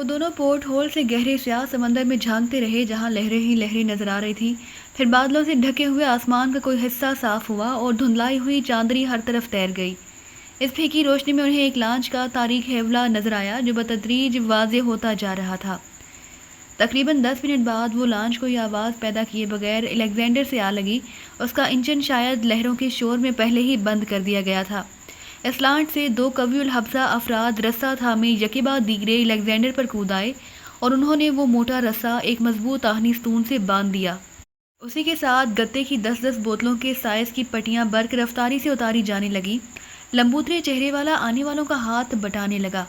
وہ دونوں port whole سے گہرے سیاہ سمندر میں جھانکتے رہے جہاں لہریں ہی لہریں نظر آ رہی تھی۔ پھر بادلوں سے ڈھکے ہوئے آسمان کا کوئی حصہ صاف ہوا اور دھندلائی ہوئی چاندنی ہر طرف تیر گئی۔ اس پھیکی روشنی میں انہیں ایک لانچ کا تاریک ہیولا نظر آیا جو بتدریج واضح ہوتا جا رہا تھا۔ تقریباً 10 منٹ بعد وہ لانچ کو یہ آواز پیدا کیے بغیر الیگزینڈر سے آ لگی۔ اس کا انجن شاید لہروں کے شور میں پہلے ہی بند کر دیا گیا تھا۔ اس لانچ سے 2 قوی الحبسہ افراد رسہ تھامے یکے بعد دیگرے الیگزینڈر پر کود آئے اور انہوں نے وہ موٹا رسہ ایک مضبوط آہنی ستون سے باندھ دیا۔ اسی کے ساتھ گتے کی 10-10 بوتلوں کے سائز کی پٹیاں برق رفتاری سے اتاری جانے لگیں۔ لمبوترے چہرے والا آنے والوں کا ہاتھ بٹانے لگا،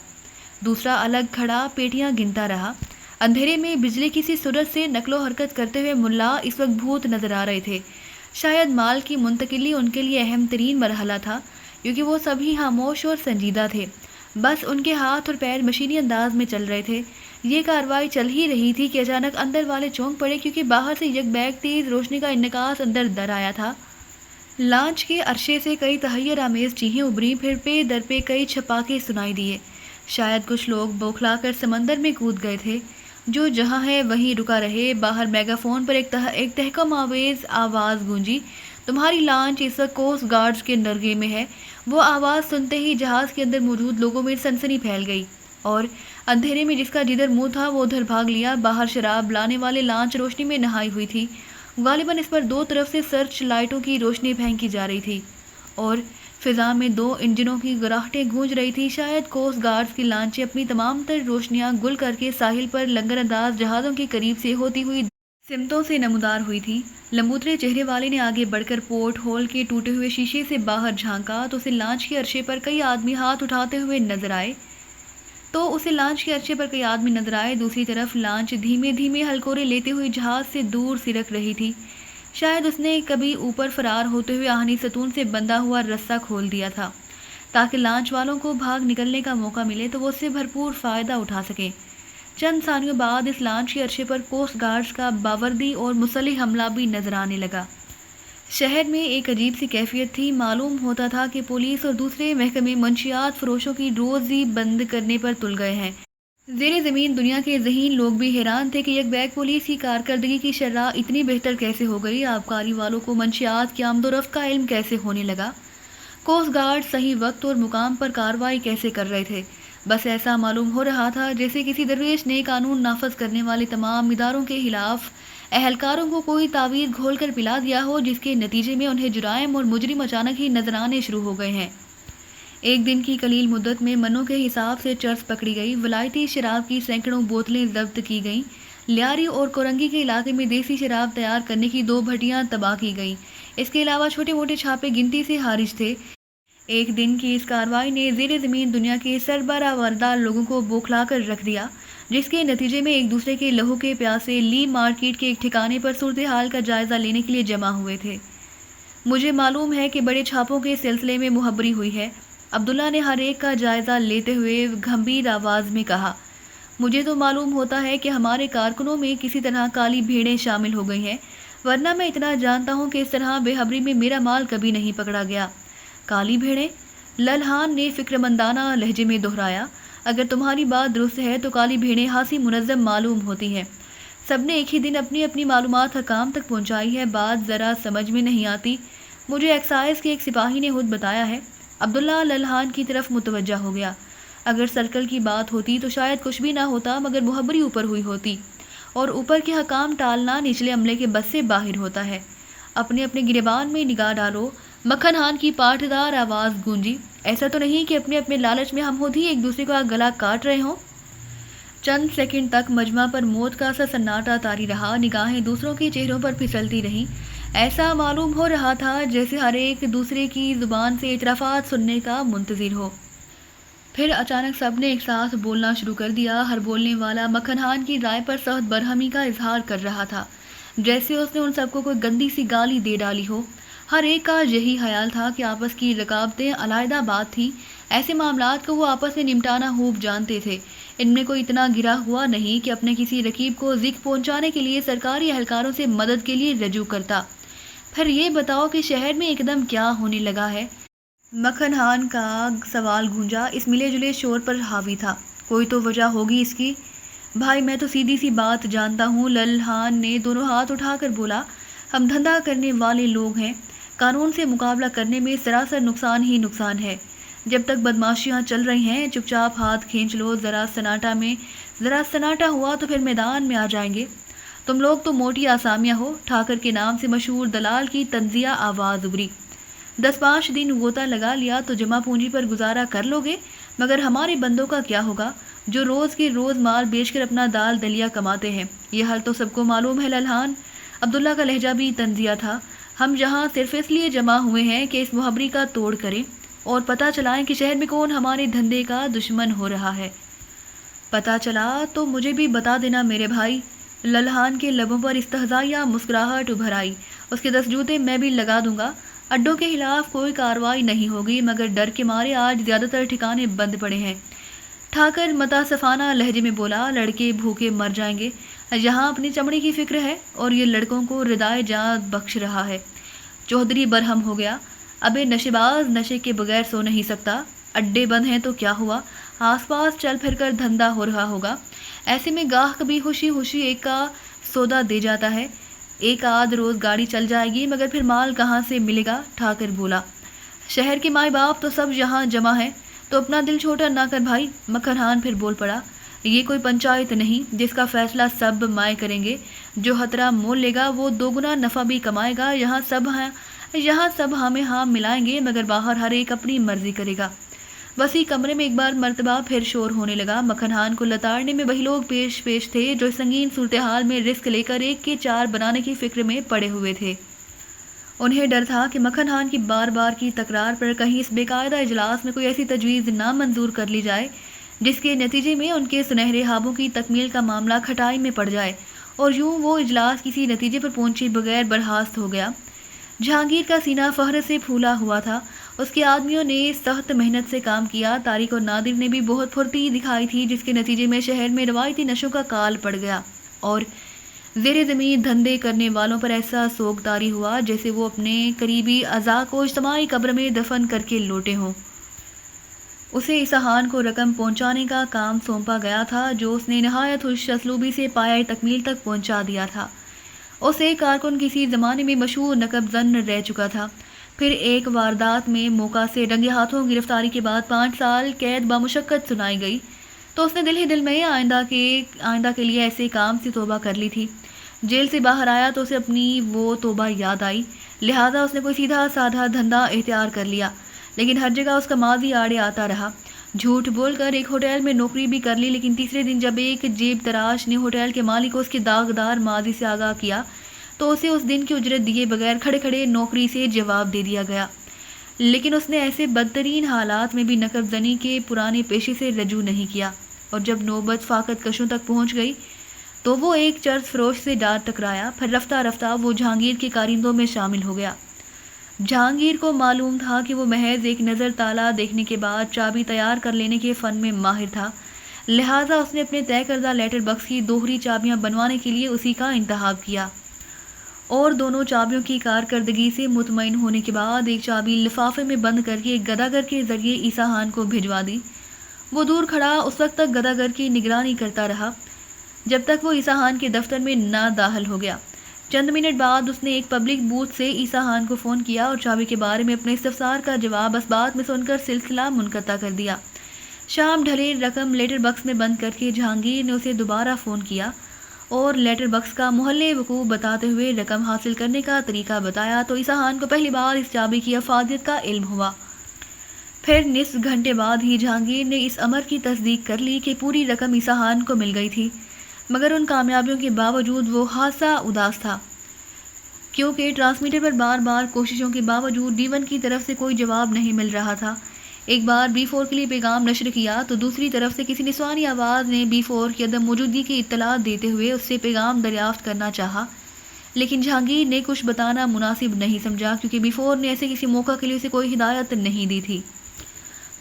دوسرا الگ کھڑا پیٹیاں گنتا رہا۔ اندھیرے میں بجلی کی سی صورت سے نقل و حرکت کرتے ہوئے ملا اس وقت بھوت نظر آ رہے تھے۔ شاید مال کی منتقلی ان کے لیے اہم ترین مرحلہ تھا کیونکہ وہ سبھی خاموش اور سنجیدہ تھے، بس ان کے ہاتھ اور پیر مشینی انداز میں چل رہے تھے۔ یہ کارروائی چل ہی رہی تھی کہ اچانک اندر والے چونک پڑے کیونکہ باہر سے یک بیک تیز روشنی کا انعکاس اندر در آیا تھا۔ لانچ کے عرشے سے کئی تحیر آمیز چیخیں ابھریں، پھر پے در پہ کئی چھپاکے سنائی دیے۔ شاید کچھ لوگ بوکھلا کر سمندر میں کود گئے تھے۔ جو جہاں ہے وہیں رکا رہے۔ باہر میگا فون پر ایک تحکم آویز آواز گونجی، تمہاری لانچ اس وقت کوسٹ گارڈز کے نرغے میں ہے۔ وہ آواز سنتے ہی جہاز کے اندر موجود لوگوں میں سنسنی پھیل گئی اور اندھیرے میں جس کا جدھر منہ تھا وہ ادھر بھاگ لیا۔ باہر شراب لانے والے لانچ روشنی میں نہائی ہوئی تھی، غالباً اس پر 2 طرف سے سرچ لائٹوں کی روشنی پھینکی جا رہی تھی اور فضا میں 2 انجنوں کی گراہٹیں گونج رہی تھی۔ شاید کوسٹ گارڈز کی لانچیں اپنی تمام تر روشنیاں گل کر کے ساحل پر لنگر انداز جہازوں کے قریب سے ہوتی ہوئی سمتوں سے نمودار ہوئی تھی۔ لمبوترے چہرے والے نے آگے بڑھ کر پورٹ ہول کے ٹوٹے ہوئے شیشے سے باہر جھانکا تو اسے لانچ کے عرصے پر کئی آدمی ہاتھ اٹھاتے ہوئے نظر آئے۔ دوسری طرف لانچ دھیمے دھیمے ہلکورے لیتے ہوئے جہاز سے دور سرک رہی تھی۔ شاید اس نے کبھی اوپر فرار ہوتے ہوئے آہنی ستون سے بندھا ہوا رسہ کھول دیا تھا تاکہ لانچ والوں کو بھاگ نکلنے کا موقع ملے تو وہ اس سے بھرپور فائدہ اٹھا سکیں۔ چند ثانیوں بعد اس لانچ کے عرصے پر کوسٹ گارڈز کا باوردی اور مسلح حملہ بھی نظر آنے لگا۔ شہر میں ایک عجیب سی کیفیت تھی۔ معلوم ہوتا تھا کہ پولیس اور دوسرے محکمے منشیات فروشوں کی روزی بند کرنے پر تل گئے ہیں۔ زیر زمین دنیا کے ذہین لوگ بھی حیران تھے کہ یک بیک پولیس کی کارکردگی کی شرح اتنی بہتر کیسے ہو گئی۔ آبکاری والوں کو منشیات کی آمد و رفت کا علم کیسے ہونے لگا؟ کوسٹ گارڈ صحیح وقت اور مقام پر کارروائی کیسے کر رہے تھے؟ بس ایسا معلوم ہو رہا تھا جیسے کسی درویش نے قانون نافذ کرنے والے تمام اداروں کے خلاف اہلکاروں کو کوئی تعویذ گھول کر پلا دیا ہو، جس کے نتیجے میں انہیں جرائم اور مجرم اچانک ہی نظر آنے شروع ہو گئے ہیں۔ ایک دن کی قلیل مدت میں منوں کے حساب سے چرس پکڑی گئی، ولایتی شراب کی سینکڑوں بوتلیں ضبط کی گئیں، لیاری اور کورنگی کے علاقے میں دیسی شراب تیار کرنے کی 2 بھٹیاں تباہ کی گئیں۔ اس کے علاوہ چھوٹے موٹے چھاپے گنتی سے خارج تھے۔ ایک دن کی اس کارروائی نے زیر زمین دنیا کے سربراہ وردار لوگوں کو بوکھلا کر رکھ دیا، جس کے نتیجے میں ایک دوسرے کے لہو کے پیاسے لی مارکیٹ کے ایک ٹھکانے پر صورتحال کا جائزہ لینے کے لیے جمع ہوئے تھے۔ مجھے معلوم ہے کہ بڑے چھاپوں کے سلسلے میں مخبری ہوئی ہے، عبداللہ نے ہر ایک کا جائزہ لیتے ہوئے گھمبیر آواز میں کہا۔ مجھے تو معلوم ہوتا ہے کہ ہمارے کارکنوں میں کسی طرح کالی بھیڑیں شامل ہو گئی ہیں، ورنہ میں اتنا جانتا ہوں کہ اس طرح بے خبری میں میرا مال کبھی نہیں پکڑا گیا۔ کالی بھیڑیں؟ للہان نے فکرمندانہ لہجے میں دہرایا۔ اگر تمہاری بات درست ہے تو کالی بھیڑیں خاصی منظم معلوم ہوتی ہیں۔ سب نے ایک ہی دن اپنی اپنی معلومات حکام تک پہنچائی ہے، بات ذرا سمجھ میں نہیں آتی۔ مجھے ایکسائز کے ایک سپاہی نے خود بتایا ہے۔ عبداللہ للہان کی طرف متوجہ ہو گیا۔ اگر سرکل کی بات ہوتی تو شاید کچھ بھی نہ ہوتا، مگر مخبری اوپر ہوئی ہوتی اور اوپر کے حکام ٹالنا نچلے عملے کے بس سے باہر ہوتا ہے۔ اپنے اپنے گریبان میں نگاہ ڈالو، مکھن خان کی پاٹدار آواز گونجی۔ ایسا تو نہیں کہ اپنے اپنے لالچ میں ہم خود ہی ایک دوسرے کا گلا کاٹ رہے ہوں؟ چند سیکنڈ تک مجمع پر موت کا سا سناٹا طاری رہا، نگاہیں دوسروں کے چہروں پر پھسلتی رہیں۔ ایسا معلوم ہو رہا تھا جیسے ہر ایک دوسرے کی زبان سے اعترافات سننے کا منتظر ہو۔ پھر اچانک سب نے ایک ساتھ بولنا شروع کر دیا۔ ہر بولنے والا مکھن خان کی رائے پر سخت برہمی کا اظہار کر رہا تھا، جیسے اس نے ان سب کو کوئی گندی سی گالی دے ڈالی ہو۔ ہر ایک کا یہی خیال تھا کہ آپس کی رکاوٹیں علیحدہ بات تھیں، ایسے معاملات کو وہ آپس میں نمٹانا خوب جانتے تھے۔ ان میں کوئی اتنا گرا ہوا نہیں کہ اپنے کسی رقیب کو ذکر پہنچانے کے لیے سرکاری اہلکاروں سے مدد کے لیے رجوع کرتا۔ پھر یہ بتاؤ کہ شہر میں ایک دم کیا ہونے لگا ہے؟ مکھن خان کا سوال گونجا، اس ملے جلے شور پر حاوی تھا۔ کوئی تو وجہ ہوگی اس کی۔ بھائی میں تو سیدھی سی بات جانتا ہوں، للہان نے دونوں ہاتھ اٹھا کر بولا۔ ہم دھندا کرنے والے لوگ ہیں، قانون سے مقابلہ کرنے میں سراسر نقصان ہی نقصان ہے۔ جب تک بدمعاشیاں چل رہی ہیں چپ چاپ ہاتھ کھینچ لو، ذرا سناٹا ہوا تو پھر میدان میں آ جائیں گے۔ تم لوگ تو موٹی آسامیاں ہو۔ ٹھاکر کے نام سے مشہور دلال کی تنزیہ آواز ابری۔ 10-5 دن غوطہ لگا لیا تو جمع پونجی پر گزارا کر لو گے، مگر ہمارے بندوں کا کیا ہوگا جو روز کے روز مال بیچ کر اپنا دال دلیا کماتے ہیں؟ یہ حل تو سب کو معلوم ہے للہان۔ عبداللہ کا لہجہ بھی تنزیہ تھا۔ ہم یہاں صرف اس لیے جمع ہوئے ہیں کہ اس محبری کا توڑ کریں اور پتہ چلائیں کہ شہر میں کون ہمارے دھندے کا دشمن ہو رہا ہے۔ پتہ چلا تو مجھے بھی بتا دینا میرے بھائی۔ للہان کے لبوں پر استہزائیہ مسکراہٹ ابھر آئی۔ اس کے 10 جوتے میں بھی لگا دوں گا۔ اڈوں کے خلاف کوئی کارروائی نہیں ہوگی، مگر ڈر کے مارے آج زیادہ تر ٹھکانے بند پڑے ہیں۔ ٹھاکر متاسفانہ لہجے میں بولا، لڑکے بھوکے مر جائیں گے۔ یہاں اپنی چمڑی کی فکر ہے اور یہ لڑکوں کو ردائے جان بخش رہا ہے۔ چودھری برہم ہو گیا۔ ابے نشے باز نشے کے بغیر سو نہیں سکتا۔ اڈے بند ہیں تو کیا ہوا، آس پاس چل پھر کر دھندا ہو رہا ہوگا۔ ایسے میں گاہک بھی خوشی خوشی ایک کا سودا دے جاتا ہے۔ ایک آدھ روز گاڑی چل جائے گی، مگر پھر مال کہاں سے ملے گا؟ ٹھاکر بولا۔ شہر کے مائی باپ تو سب یہاں جمع ہیں، تو اپنا دل چھوٹا نہ کر بھائی۔ مکھن خان پھر بول پڑا۔ یہ کوئی پنچایت نہیں جس کا فیصلہ سب مائیں کریں گے۔ جو خطرہ مول لے گا وہ 2 گنا نفع بھی کمائے گا۔ یہاں سب ہمیں ہاں ملائیں گے، مگر باہر ہر ایک اپنی مرضی کرے گا۔ وسیع کمرے میں ایک بار مرتبہ پھر شور ہونے لگا۔ مکھن خان کو لتاڑنے میں وہی لوگ پیش تھے جو سنگین صورتحال میں رسک لے کر 1 کے 4 بنانے کی فکر میں پڑے ہوئے تھے۔ انہیں ڈر تھا کہ مکھن خان کی بار بار کی تکرار پر کہیں اس بے قاعدہ اجلاس میں کوئی ایسی تجویز نہ منظور کر لی جائے جس کے نتیجے میں ان کے سنہرے خوابوں کی تکمیل کا معاملہ کھٹائی میں پڑ جائے، اور یوں وہ اجلاس کسی نتیجے پر پہنچے بغیر برخاست ہو گیا۔ جہانگیر کا سینہ فخر سے پھولا ہوا تھا۔ اس کے آدمیوں نے سخت محنت سے کام کیا۔ طارق اور نادر نے بھی بہت پھرتی دکھائی تھی، جس کے نتیجے میں شہر میں روایتی نشوں کا کال پڑ گیا اور زیر زمین دھندے کرنے والوں پر ایسا سوگ طاری ہوا جیسے وہ اپنے قریبی اعضاء کو اجتماعی قبر میں دفن کر کے لوٹے ہوں۔ اسے اصحان کو رقم پہنچانے کا کام سونپا گیا تھا جو اس نے نہایت خوش اسلوبی سے پایۂ تکمیل تک پہنچا دیا تھا۔ اسے کارکن کسی زمانے میں مشہور نقب زن رہ چکا تھا۔ پھر ایک واردات میں موقع سے رنگے ہاتھوں گرفتاری کے بعد 5 سال قید بامشقت سنائی گئی تو اس نے دل ہی دل میں آئندہ کے لیے ایسے کام سے توبہ کر لی تھی۔ جیل سے باہر آیا تو اسے اپنی وہ توبہ یاد آئی، لہٰذا اس نے کوئی سیدھا سادھا دھندا اختیار کر لیا، لیکن ہر جگہ اس کا ماضی آڑے آتا رہا۔ جھوٹ بول کر ایک ہوٹل میں نوکری بھی کر لی، لیکن تیسرے دن جب ایک جیب تراش نے ہوٹل کے مالک کو اس کے داغدار ماضی سے آگاہ کیا تو اسے اس دن کی اجرت دیے بغیر کھڑے کھڑے نوکری سے جواب دے دیا گیا۔ لیکن اس نے ایسے بدترین حالات میں بھی نقب زنی کے پرانے پیشے سے رجوع نہیں کیا، اور جب نوبت فاقت کشوں تک پہنچ گئی تو وہ ایک چرس فروش سے ڈانٹ ٹکرایا۔ پھر رفتہ رفتہ وہ جہانگیر کے کارندوں میں شامل ہو گیا۔ جہانگیر کو معلوم تھا کہ وہ محض ایک نظر تالا دیکھنے کے بعد چابی تیار کر لینے کے فن میں ماہر تھا، لہٰذا اس نے اپنے طے کردہ لیٹر بکس کی 2 چابیاں بنوانے کے لیے اسی کا انتخاب کیا، اور دونوں چابیوں کی کارکردگی سے مطمئن ہونے کے بعد ایک چابی لفافے میں بند کر کے گداگر کے ذریعے اصحان کو بھجوا دی۔ وہ دور کھڑا اس وقت تک گداگر کی نگرانی کرتا رہا جب تک وہ اصحان کے دفتر میں نہ داخل ہو گیا۔ چند منٹ بعد اس نے ایک پبلک بوتھ سے اصحان کو فون کیا اور چابی کے بارے میں اپنے استفسار کا جواب اسبات میں سن کر سلسلہ منقطع کر دیا۔ شام ڈھلے رقم لیٹر بکس میں بند کر کے جہانگیر نے اسے دوبارہ فون کیا اور لیٹر بکس کا محل وقوع بتاتے ہوئے رقم حاصل کرنے کا طریقہ بتایا تو اصحان کو پہلی بار اس چابی کی افادیت کا علم ہوا۔ پھر نصف گھنٹے بعد ہی جہانگیر نے اس امر کی تصدیق کر لی کہ پوری رقم اصحان کو مل گئی تھی، مگر ان کامیابیوں کے باوجود وہ خاصا اداس تھا، کیونکہ ٹرانسمیٹر پر بار بار کوششوں کے باوجود ڈی1 کی طرف سے کوئی جواب نہیں مل رہا تھا۔ ایک بار B4 کے لیے پیغام نشر کیا تو دوسری طرف سے کسی نسوانی آواز نے B4 کی عدم موجودگی کی اطلاع دیتے ہوئے اس سے پیغام دریافت کرنا چاہا، لیکن جہانگیر نے کچھ بتانا مناسب نہیں سمجھا کیونکہ B4 نے ایسے کسی موقع کے لیے اسے کوئی ہدایت نہیں دی تھی۔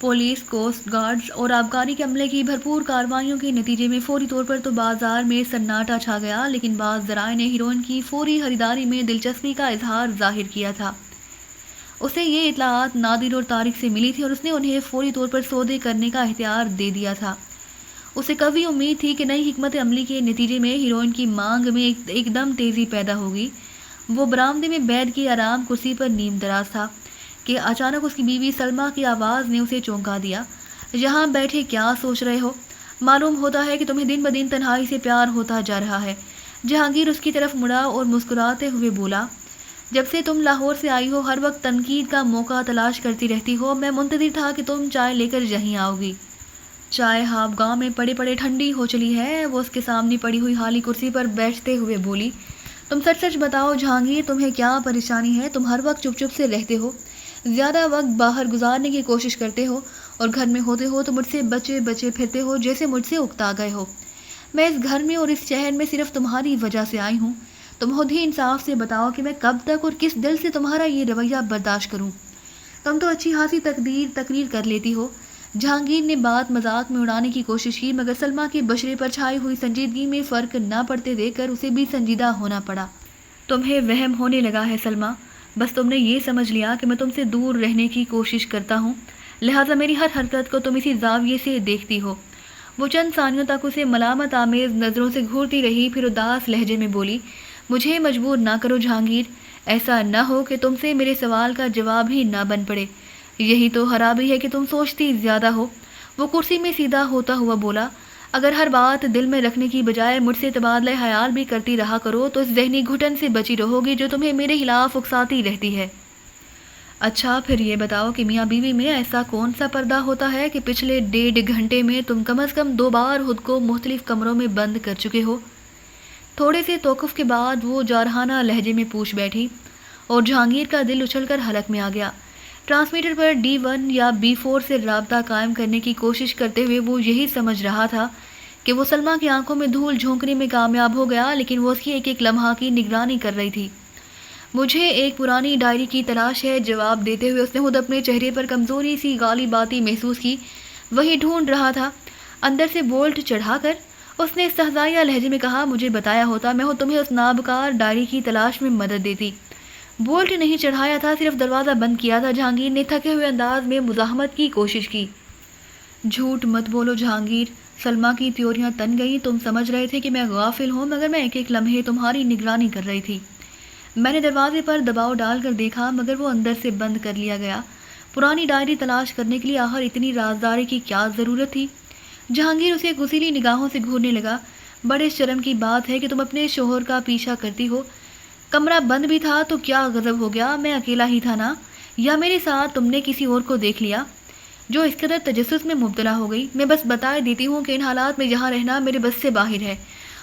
پولیس، کوسٹ گارڈز اور آبکاری کے عملے کی بھرپور کارروائیوں کے نتیجے میں فوری طور پر تو بازار میں سناٹا چھا گیا، لیکن بعض ذرائع نے ہیروئن کی فوری خریداری میں دلچسپی کا اظہار ظاہر کیا تھا۔ اسے یہ اطلاعات نادر اور طارق سے ملی تھی اور اس نے انہیں فوری طور پر سودے کرنے کا اختیار دے دیا تھا۔ اسے کبھی امید تھی کہ نئی حکمت عملی کے نتیجے میں ہیروئن کی مانگ میں ایک دم تیزی پیدا ہوگی۔ وہ برآمدے میں بیٹھ کی آرام کرسی پر نیم دراز تھا کہ اچانک اس کی بیوی سلمیٰ کی آواز نے اسے چونکا دیا۔ یہاں بیٹھے کیا سوچ رہے ہو؟ معلوم ہوتا ہے کہ تمہیں دن بدن تنہائی سے پیار ہوتا جا رہا ہے۔ جہانگیر اس کی طرف مڑا اور مسکراتے ہوئے بولا، جب سے تم لاہور سے آئی ہو ہر وقت تنقید کا موقع تلاش کرتی رہتی ہو۔ میں منتظر تھا کہ تم چائے لے کر یہیں آؤ گی۔ چائے ہاپ گاؤں میں پڑے پڑے ٹھنڈی ہو چلی ہے۔ وہ اس کے سامنے پڑی ہوئی خالی کرسی پر بیٹھتے ہوئے بولی، تم سچ سچ بتاؤ جہانگیر، تمہیں کیا پریشانی ہے؟ تم ہر وقت چپ چپ سے رہتے ہو، زیادہ وقت باہر گزارنے کی کوشش کرتے ہو، اور گھر میں ہوتے ہو تو مجھ سے بچے بچے پھرتے ہو جیسے مجھ سے اکتا گئے ہو۔ میں اس گھر میں اور اس شہر میں صرف تمہاری وجہ سے آئی ہوں۔ تم خود ہی انصاف سے بتاؤ کہ میں کب تک اور کس دل سے تمہارا یہ رویہ برداشت کروں؟ تم تو اچھی خاصی تقریر کر لیتی ہو۔ جہانگیر نے بات مذاق میں اڑانے کی کوشش کی، مگر سلمیٰ کے بشرے پر چھائی ہوئی سنجیدگی میں فرق نہ پڑتے دیکھ کر اسے بھی سنجیدہ ہونا پڑا۔ تمہیں وہم ہونے لگا ہے سلمیٰ، بس تم نے یہ سمجھ لیا کہ میں تم سے دور رہنے کی کوشش کرتا ہوں، لہٰذا میری ہر حرکت کو تم اسی زاویے سے دیکھتی ہو۔ وہ چند ثانیوں تک اسے ملامت آمیز نظروں سے گھورتی رہی، پھر اداس لہجے میں بولی، مجھے مجبور نہ کرو جہانگیر، ایسا نہ ہو کہ تم سے میرے سوال کا جواب ہی نہ بن پڑے۔ یہی تو خرابی ہے کہ تم سوچتی زیادہ ہو۔ وہ کرسی میں سیدھا ہوتا ہوا بولا، اگر ہر بات دل میں رکھنے کی بجائے مجھ سے تبادلہ خیال بھی کرتی رہا کرو تو اس ذہنی گھٹن سے بچی رہو گی جو تمہیں میرے خلاف اکساتی رہتی ہے۔ اچھا پھر یہ بتاؤ کہ میاں بیوی میں ایسا کون سا پردہ ہوتا ہے کہ پچھلے 1.5 گھنٹے میں تم کم از کم 2 بار خود کو مختلف کمروں میں بند کر چکے ہو؟ تھوڑے سے توقف کے بعد وہ جارحانہ لہجے میں پوچھ بیٹھی، اور جہانگیر کا دل اچھل کر حلق میں آ گیا۔ ٹرانسمیٹر پر D1 یا B4 سے رابطہ قائم کرنے کی کوشش کرتے ہوئے وہ یہی سمجھ رہا تھا کہ وہ سلمیٰ کی آنکھوں میں دھول جھونکنے میں کامیاب ہو گیا، لیکن وہ اس کی ایک ایک لمحہ کی نگرانی کر رہی تھی۔ مجھے ایک پرانی ڈائری کی تلاش ہے، جواب دیتے ہوئے اس نے خود اپنے چہرے پر کمزوری سی غالب آتی محسوس کی۔ وہی ڈھونڈ رہا تھا۔ اندر سے بولٹ چڑھا کر اس نے استہزائیہ لہجے میں کہا، مجھے بتایا ہوتا میں تمہیں اس نابکار ڈائری کی تلاش میں مدد دیتی۔ بولٹ نہیں چڑھایا تھا، صرف دروازہ بند کیا تھا۔ جہانگیر نے تھکے ہوئے انداز میں مزاحمت کی کوشش کی۔ جھوٹ مت بولو جہانگیر، سلمیٰ کی تیوریاں تن گئیں۔ تم سمجھ رہے تھے کہ میں غافل ہوں، مگر میں ایک ایک لمحے تمہاری نگرانی کر رہی تھی۔ میں نے دروازے پر دباؤ ڈال کر دیکھا، مگر وہ اندر سے بند کر لیا گیا۔ پرانی ڈائری تلاش کرنے کے لیے آخر اتنی رازداری کی کیا ضرورت تھی؟ جہانگیر اسے غصیلی نگاہوں سے گھورنے لگا۔ بڑے شرم کی بات ہے کہ تم اپنے شوہر کا پیچھا کرتی ہو۔ کمرہ بند بھی تھا تو کیا غضب ہو گیا؟ میں اکیلا ہی تھا نا، یا میرے ساتھ تم نے کسی اور کو دیکھ لیا جو اس قدر تجسس میں مبتلا ہو گئی؟ میں بس بتائے دیتی ہوں کہ ان حالات میں یہاں رہنا میرے بس سے باہر ہے۔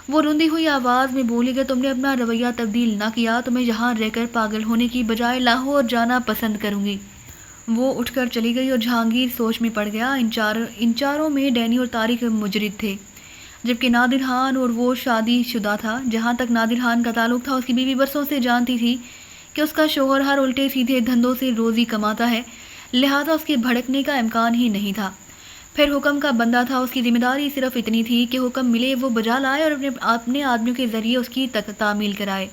وہ روندی ہوئی آواز میں بولی، کہ تم نے اپنا رویہ تبدیل نہ کیا تو میں یہاں رہ کر پاگل ہونے کی بجائے لاہور جانا پسند کروں گی۔ وہ اٹھ کر چلی گئی اور جہانگیر سوچ میں پڑ گیا۔ ان چاروں میں ڈینی اور طارق مجرد تھے، جبکہ نادر خان اور وہ شادی شدہ تھا۔ جہاں تک نادر خان کا تعلق تھا، اس کی بیوی برسوں سے جانتی تھی کہ اس کا شوہر ہر الٹے سیدھے دھندوں سے روزی کماتا ہے، لہذا اس کے بھڑکنے کا امکان ہی نہیں تھا۔ پھر حکم کا بندہ تھا، اس کی ذمہ داری صرف اتنی تھی کہ حکم ملے وہ بجا لائے اور اپنے آدمیوں کے ذریعے اس کی تعمیل کرائے۔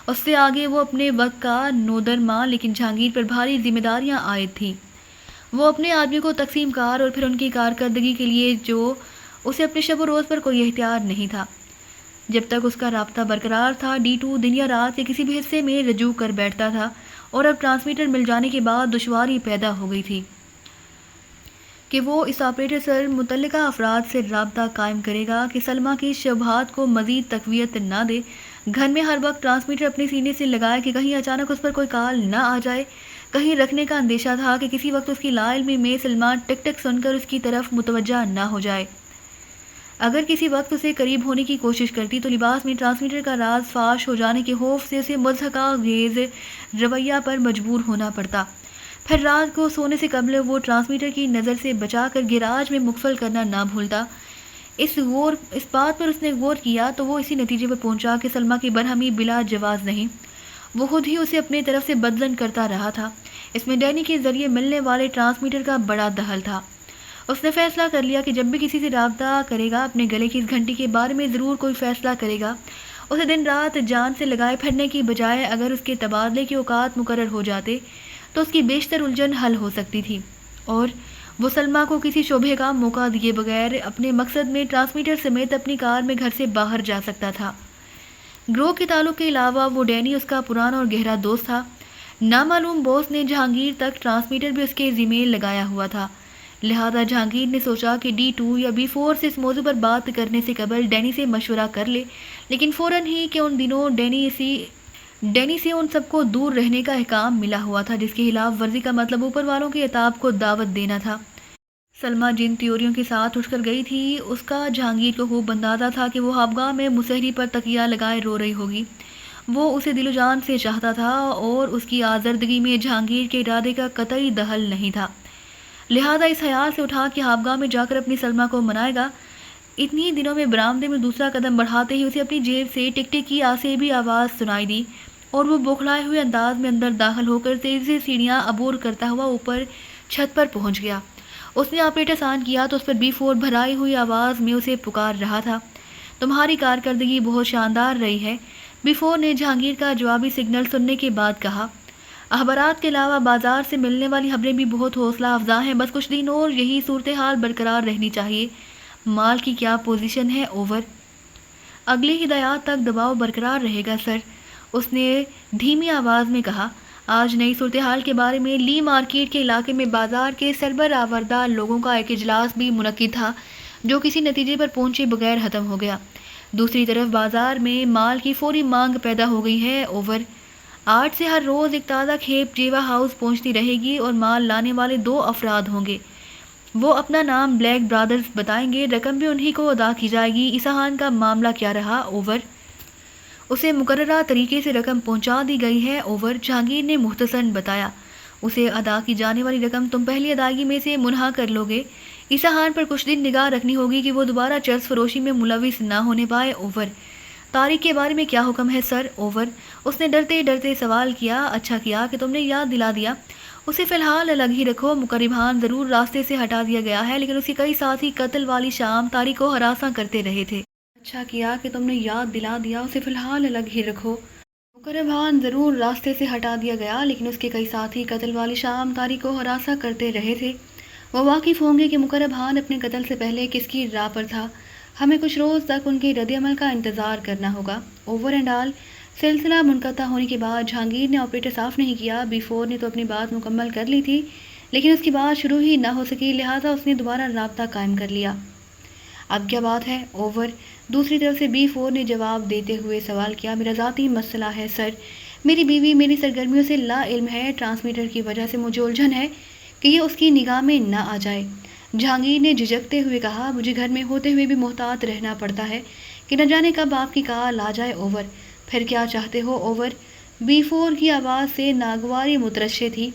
اس سے آگے وہ اپنے وقت کا نودرماں، لیکن جہانگیر پر بھاری ذمہ داریاں عائد تھیں۔ وہ اپنے آدمیوں کو تقسیم کار اور پھر ان کی کارکردگی کے لیے جو اسے اپنے شب و روز پر کوئی اختیار نہیں تھا۔ جب تک اس کا رابطہ برقرار تھا، D2 دن یا رات کے کسی بھی حصے میں رجوع کر بیٹھتا تھا، اور اب ٹرانسمیٹر مل جانے کے بعد دشواری پیدا ہو گئی تھی کہ وہ اس آپریٹر سے متعلقہ افراد سے رابطہ قائم کرے گا کہ سلمیٰ کی شبہات کو مزید تقویت نہ دے۔ گھر میں ہر وقت ٹرانسمیٹر اپنے سینے سے لگائے کہ کہیں اچانک اس پر کوئی کال نہ آ جائے۔ کہیں رکھنے کا اندیشہ تھا کہ کسی وقت اس کی لاعلمی میں سلمیٰ ٹک ٹک سن کر اس کی طرف متوجہ نہ ہو جائے۔ اگر کسی وقت اسے قریب ہونے کی کوشش کرتی تو لباس میں ٹرانسمیٹر کا راز فاش ہو جانے کے خوف سے اسے مضحکہ خیز رویہ پر مجبور ہونا پڑتا۔ پھر رات کو سونے سے قبل وہ ٹرانسمیٹر کی نظر سے بچا کر گیراج میں مقفل کرنا نہ بھولتا۔ اس بات پر اس نے غور کیا تو وہ اسی نتیجے پر پہنچا کہ سلمیٰ کی برہمی بلا جواز نہیں، وہ خود ہی اسے اپنے طرف سے بدلن کرتا رہا تھا۔ اس میں ڈینی کے ذریعے ملنے والے ٹرانسمیٹر کا بڑا دخل تھا۔ اس نے فیصلہ کر لیا کہ جب بھی کسی سے رابطہ کرے گا، اپنے گلے کی اس گھنٹی کے بارے میں ضرور کوئی فیصلہ کرے گا۔ اسے دن رات جان سے لگائے پھرنے کی بجائے اگر اس کے تبادلے کے اوقات مقرر ہو جاتے تو اس کی بیشتر الجھن حل ہو سکتی تھی۔ اور وہ سلما کو کسی شبہ کا موقع دیے بغیر اپنے مقصد میں ٹرانسمیٹر سمیت اپنی کار میں گھر سے باہر جا سکتا تھا۔ گروہ کے تعلق کے علاوہ وہ ڈینی اس کا پرانا اور گہرا دوست تھا۔ نامعلوم باس نے جہانگیر تک ٹرانسمیٹر بھی اس کے ذمہ لگایا ہوا تھا، لہذا جہانگیر نے سوچا کہ D2 یا B4 سے اس موضوع پر بات کرنے سے قبل ڈینی سے مشورہ کر لے، لیکن فوراً ہی کہ ان دنوں ڈینی سے ان سب کو دور رہنے کا احکام ملا ہوا تھا، جس کی خلاف ورزی کا مطلب اوپر والوں کے عتاب کو دعوت دینا تھا۔ سلما جن تیوریوں کے ساتھ اٹھ کر گئی تھی، اس کا جہانگیر کو خوب اندازہ تھا کہ وہ خوابگاہ میں مسحری پر تکیہ لگائے رو رہی ہوگی۔ وہ اسے دل و جان سے چاہتا تھا اور اس کی آزردگی میں جہانگیر کے ارادے کا قطعی دخل نہیں تھا، لہذا اس خیال سے اٹھا کہ خوابگاہ میں جا کر اپنی سلما کو منائے گا۔ اتنی دنوں میں برآمدے میں دوسرا قدم بڑھاتے ہی اسے اپنی جیب سے ٹک ٹک کی آسیبی آواز سنائی دی اور وہ بوکھلائے ہوئے انداز میں اندر داخل ہو کر تیزی سے سیڑھیاں عبور کرتا ہوا اوپر چھت پر پہنچ گیا۔ اس نے آپریٹر آن کیا تو اس پر B4 بھرائی ہوئی آواز میں اسے پکار رہا تھا، تمہاری کارکردگی بہت شاندار رہی ہے، B4 نے جہانگیر کا جوابی سگنل سننے کے بعد کہا۔ اخبارات کے علاوہ بازار سے ملنے والی خبریں بھی بہت حوصلہ افزا ہیں، بس کچھ دن اور یہی صورتحال برقرار رہنی چاہیے۔ مال کی کیا پوزیشن ہے؟ اوور۔ اگلی ہدایات تک دباؤ برقرار رہے گا سر، اس نے دھیمی آواز میں کہا۔ آج نئی صورتحال کے بارے میں لی مارکیٹ کے علاقے میں بازار کے سربراہ لوگوں کا ایک اجلاس بھی منعقد تھا، جو کسی نتیجے پر پہنچے بغیر ختم ہو گیا۔ دوسری طرف بازار میں مال کی فوری مانگ پیدا ہو گئی ہے۔ اوور۔ آج سے ہر روز ایک تازہ کھیپ جیوا ہاؤس پہنچتی رہے گی اور مال لانے والے 2 افراد ہوں گے۔ وہ اپنا نام بلیک برادرز بتائیں گے، رقم بھی انہی کو ادا کی جائے گی۔ اسحان کا معاملہ کیا رہا؟ اوور۔ اسے مقررہ طریقے سے رقم پہنچا دی گئی ہے۔ اوور۔ جہانگیر نے مختصراً بتایا۔ اسے ادا کی جانے والی رقم تم پہلی ادائیگی میں سے منہا کر لو گے۔ اسحان پر کچھ دن نگاہ رکھنی ہوگی کہ وہ دوبارہ چرس فروشی میں ملوث نہ ہونے پائے۔ اوور۔ طارق کے بارے میں کیا حکم ہے سر؟ اوور۔ اس نے ڈرتے ڈرتے سوال کیا۔ اچھا کیا کہ تم نے یاد دلا دیا، اسے فی الحال الگ ہی رکھو۔ مقرب خان ضرور راستے سے ہٹا دیا گیا ہے، لیکن اس کے کئی ساتھی قتل والی شام طارق کو ہراساں کرتے رہے تھے۔ اچھا کیا کہ تم نے یاد دلا دیا، اسے فی الحال الگ ہی رکھو۔ مقرب خان ضرور راستے سے ہٹا دیا گیا، لیکن اس کے کئی ساتھی قتل والی شام طارق کو ہراساں کرتے رہے تھے۔ وہ واقف ہوں گے کہ مقرب خان اپنے قتل سے پہلے کس کی راہ پر تھا۔ ہمیں کچھ روز تک ان کے رد عمل کا انتظار کرنا ہوگا۔ Over and all. سلسلہ منقطع ہونے کے بعد جہانگیر نے آپریٹر صاف نہیں کیا۔ B4 نے تو اپنی بات مکمل کر لی تھی، لیکن اس کی بات شروع ہی نہ ہو سکی، لہٰذا اس نے دوبارہ رابطہ قائم کر لیا۔ اب کیا بات ہے؟ اوور۔ دوسری طرف سے B4 نے جواب دیتے ہوئے سوال کیا۔ میرا ذاتی مسئلہ ہے سر، میری بیوی میری سرگرمیوں سے لا علم ہے، ٹرانسمیٹر کی وجہ سے مجھے الجھن ہے کہ یہ اس کی نگاہ میں نہ آ جائے۔ جہانگیر نے جھجکتے ہوئے کہا، مجھے گھر میں ہوتے ہوئے بھی محتاط رہنا پڑتا ہے کہ نہ جانے کب آپ کی کال آ جائے۔ اوور۔ پھر کیا چاہتے ہو؟ اوور۔ B4 کی آواز سے ناگواری مترشح تھی۔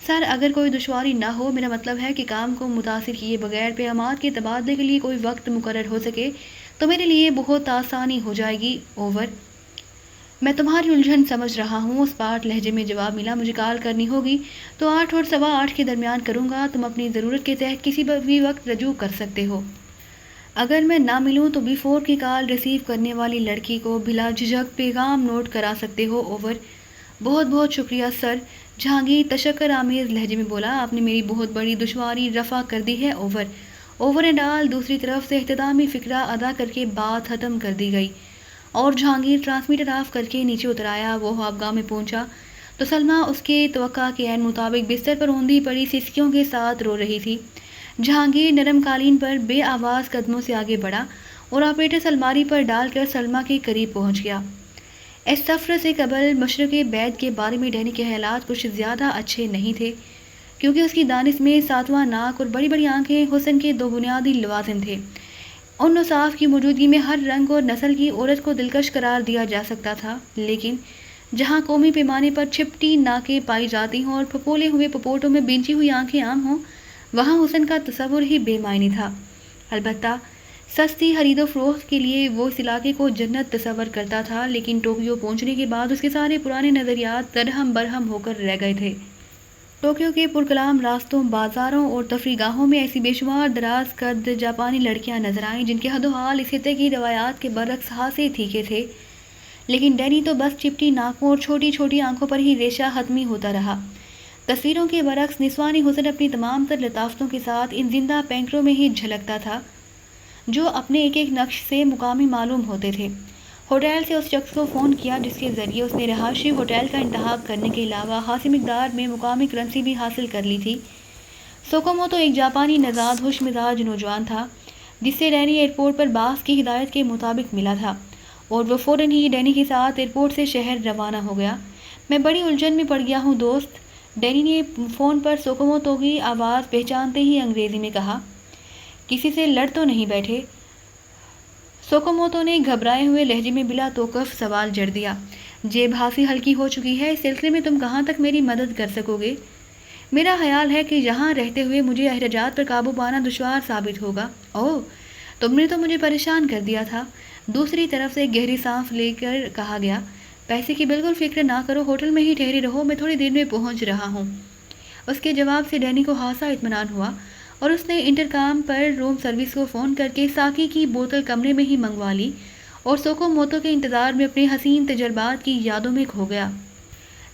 سر، اگر کوئی دشواری نہ ہو، میرا مطلب ہے کہ کام کو متاثر کیے بغیر پیغامات کے تبادلے کے لیے کوئی وقت مقرر ہو سکے تو میرے لیے بہت آسانی ہو جائے گی۔ اوور۔ میں تمہاری الجھن سمجھ رہا ہوں، اس پاٹ لہجے میں جواب ملا۔ مجھے کال کرنی ہوگی تو 8 اور 8:15 کے درمیان کروں گا، تم اپنی ضرورت کے تحت کسی بھی وقت رجوع کر سکتے ہو۔ اگر میں نہ ملوں تو B4 کی کال ریسیو کرنے والی لڑکی کو بلا جھجک پیغام نوٹ کرا سکتے ہو۔ اوور۔ بہت بہت شکریہ سر، جہانگیر تشکر آمیز لہجے میں بولا، آپ نے میری بہت بڑی دشواری رفع کر دی ہے۔ اوور۔ Over and all. دوسری طرف سے اختتامی فقرہ ادا کر کے بات ختم کر دی گئی اور جہانگیر ٹرانسمیٹر آف کر کے نیچے اتر آیا۔ وہ خوابگاہ میں پہنچا تو سلما اس کے توقع کے عین مطابق بستر پر اوندھی پڑی سسکیوں کے ساتھ رو رہی تھی۔ جہانگیر نرم قالین پر بے آواز قدموں سے آگے بڑھا اور آپریٹر الماری پر ڈال کر سلما کے قریب پہنچ گیا۔ اس سفر سے قبل مشرق بعید کے بارے میں ڈینی کے خیالات کچھ زیادہ اچھے نہیں تھے، کیونکہ اس کی دانش میں ساتواں ناک اور بڑی بڑی آنکھیں حسن کے 2 بنیادی لوازم تھے۔ ان اوصاف کی موجودگی میں ہر رنگ اور نسل کی عورت کو دلکش قرار دیا جا سکتا تھا، لیکن جہاں قومی پیمانے پر چھپٹی ناکیں پائی جاتی ہوں اور پھپولے ہوئے پپوٹوں میں بینچی ہوئی آنکھیں عام ہوں، وہاں حسن کا تصور ہی بے معنی تھا۔ البتہ سستی خرید و فروخت کے لیے وہ اس علاقے کو جنت تصور کرتا تھا، لیکن ٹوکیو پہنچنے کے بعد اس کے سارے پرانے نظریات درہم برہم ہو کر رہ گئے تھے۔ ٹوکیو کے پرکلام راستوں، بازاروں اور تفریح گاہوں میں ایسی بے شمار دراز قد جاپانی لڑکیاں نظر آئیں جن کے حد و حال اس خطے کی روایات کے برعکس خاصے تھیکے تھے، لیکن ڈینی تو بس چپٹی ناکوں اور چھوٹی چھوٹی آنکھوں پر ہی ریشہ ختمی ہوتا رہا۔ تصویروں کے برعکس نسوانی حسن اپنی تمام تر لطافتوں کے ساتھ ان زندہ پینکروں میں ہی جھلکتا تھا جو اپنے ایک ایک نقش سے مقامی معلوم ہوتے تھے۔ ہوٹل سے اس شخص کو فون کیا جس کے ذریعے اس نے رہائشی ہوٹل کا انتخاب کرنے کے علاوہ خاصی مقدار میں مقامی کرنسی بھی حاصل کر لی تھی۔ سوکوموتو ایک جاپانی نژاد خوش مزاج نوجوان تھا جس سے ڈینی ایئرپورٹ پر باس کی ہدایت کے مطابق ملا تھا اور وہ فوراً ہی ڈینی کے ساتھ ایئرپورٹ سے شہر روانہ ہو گیا۔ میں بڑی الجھن میں پڑ گیا ہوں دوست، ڈینی نے فون پر سوکوموتو کی آواز پہچانتے ہی انگریزی میں کہا۔ کسی سے لڑ تو نہیں بیٹھے؟ سوکوموتو نے گھبرائے ہوئے لہجے میں بلا توقف سوال جڑ دیا۔ جیب ہاسی ہلکی ہو چکی ہے، اس سلسلے میں تم کہاں تک میری مدد کر سکو گے؟ میرا خیال ہے کہ یہاں رہتے ہوئے مجھے اخراجات پر قابو پانا دشوار ثابت ہوگا۔ اوہ، تم نے تو مجھے پریشان کر دیا تھا، دوسری طرف سے گہری سانس لے کر کہا گیا۔ پیسے کی بالکل فکر نہ کرو، ہوٹل میں ہی ٹھہرے رہو، میں تھوڑی دیر میں پہنچ رہا ہوں۔ اس کے جواب سے ڈینی کو خاصا اطمینان ہوا اور اس نے انٹرکام پر روم سروس کو فون کر کے ساکی کی بوتل کمرے میں ہی منگوا لی اور سوکوموتو کے انتظار میں اپنے حسین تجربات کی یادوں میں کھو گیا۔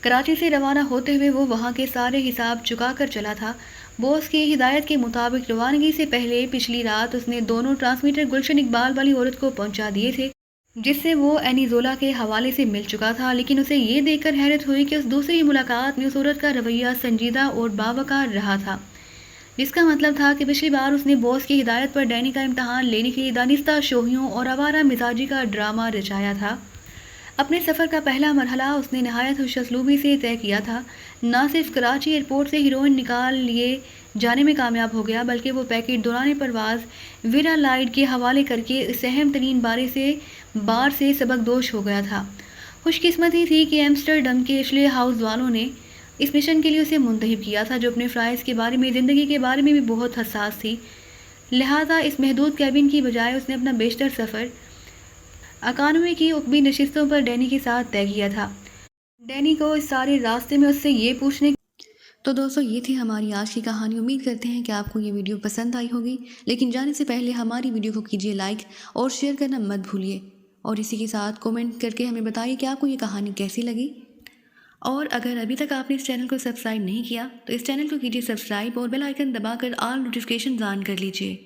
کراچی سے روانہ ہوتے ہوئے وہ وہاں کے سارے حساب چکا کر چلا تھا۔ باس کی ہدایت کے مطابق روانگی سے پہلے پچھلی رات اس نے دونوں ٹرانسمیٹر گلشن اقبال والی عورت کو پہنچا دیے تھے جس سے وہ اینیزولا کے حوالے سے مل چکا تھا، لیکن اسے یہ دیکھ کر حیرت ہوئی کہ اس دوسری ملاقات میں اس عورت کا رویہ سنجیدہ اور باوقار رہا تھا، جس کا مطلب تھا کہ پچھلی بار اس نے باس کی ہدایت پر ڈینی کا امتحان لینے کے لیے دانستہ شوخیوں اور آوارہ مزاجی کا ڈرامہ رچایا تھا۔ اپنے سفر کا پہلا مرحلہ اس نے نہایت خوش اسلوبی سے طے کیا تھا۔ نہ صرف کراچی ایئرپورٹ سے ہیروئن نکال لیے جانے میں کامیاب ہو گیا بلکہ وہ پیکٹ دوران پرواز ویرا لائڈ کے حوالے کر کے اس اہم ترین بار سے سبکدوش ہو گیا تھا۔ خوش قسمتی تھی کہ ایمسٹرڈم کے ایشلے ہاؤس والوں نے اس مشن کے لیے اسے منتخب کیا تھا جو اپنے فرائض کے بارے میں، زندگی کے بارے میں بھی بہت حساس تھی، لہٰذا اس محدود کیبن کی بجائے اس نے اپنا بیشتر سفر اکانومی کی عقبی نشستوں پر ڈینی کے ساتھ طے کیا تھا۔ ڈینی کو اس سارے راستے میں اس سے یہ پوچھنے تو دوستو یہ تھی ہماری آج کی کہانی۔ امید کرتے ہیں کہ آپ کو یہ ویڈیو پسند آئی ہوگی، لیکن جانے سے پہلے ہماری ویڈیو کو کیجیے لائک اور شیئر کرنا مت بھولیے، اور اسی کے ساتھ کومنٹ کر کے ہمیں بتائیے کہ آپ کو یہ کہانی کیسی لگی۔ اور اگر ابھی تک آپ نے اس چینل کو سبسکرائب نہیں کیا تو اس چینل کو کیجیے سبسکرائب اور بیل آئیکن دبا کر آل نوٹیفیکیشن آن کر لیجیے۔